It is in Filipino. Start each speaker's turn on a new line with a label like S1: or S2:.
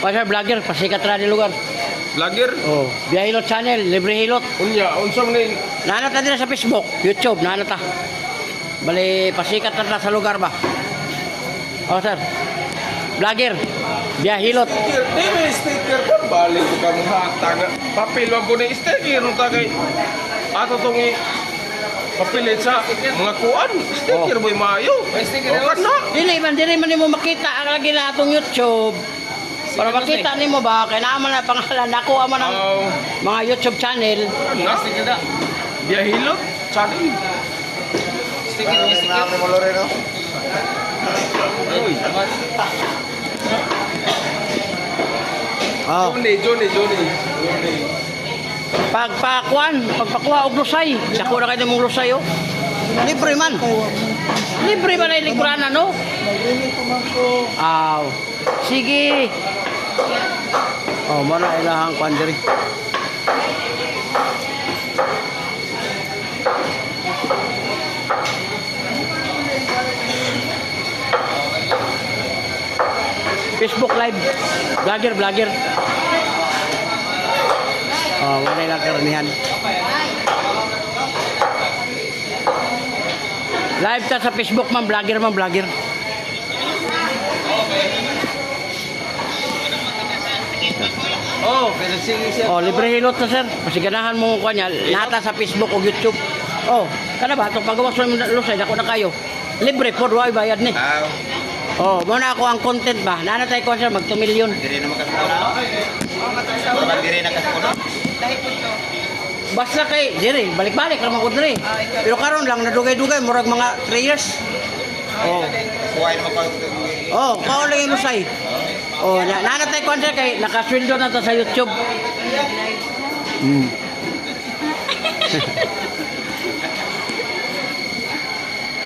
S1: Pasal vlogger, pasikat ra di lugar.
S2: Vlogger?
S1: Oh, Biya Hilot channel, libre hilot.
S2: Unya, unsa man ni?
S1: Nanata din sa Facebook, YouTube, nanata. Bali, pasikat na sa lugar ba? Oh, sir. Vlogger, Biya Hilot.
S2: Sticker, di may sticker ka. Balik ko ka mga taga. Papel wag ko na sticker nung tagay. Ato tong papilit sa mga kuan. Sticker boy maayo. May sticker na.
S1: Dili man mo makita ang lagi na atong YouTube. Para makita nimo ba kay naman na pangalan nako man ang mga YouTube channel.
S2: Na sticker da. Biya Hilot channel. Sticker ni sticker. Mo Loreno. Oy.
S1: Oh.
S2: Johnny.
S1: Pagpakuha og lusay. Dako na kay mong lusay oh. Libre man. Libre man ay likurana no. Aw. Sige. Oh, mana ilahang kuan diri. Facebook live. Vlogger. Oh, wala lang karamihan. Live ta sa Facebook man, vlogger.
S2: Oh, pero sige siya.
S1: Oh, libre hilot na sir. Pasiganahan mo ko niya, nata sa Facebook o YouTube. Oh, kana ba itong pagawas mo lusay, dako na kayo. Libre po, wala bayad ni. Oh, muna ako ang content ba? Nanatay ko sir, mag 2 million.
S3: Diri na makasukuno. Diri na kasukuno.
S1: Basta kay, diri, balik-balik lang ako diri. Pero karon lang, nadugay-dugay, murag mga 3 years. Oh.
S3: Kuwain mo pa.
S1: Oh, kao lang yung lusay. Oh, nanatay ko sir, kay nakasweldo na to sa YouTube.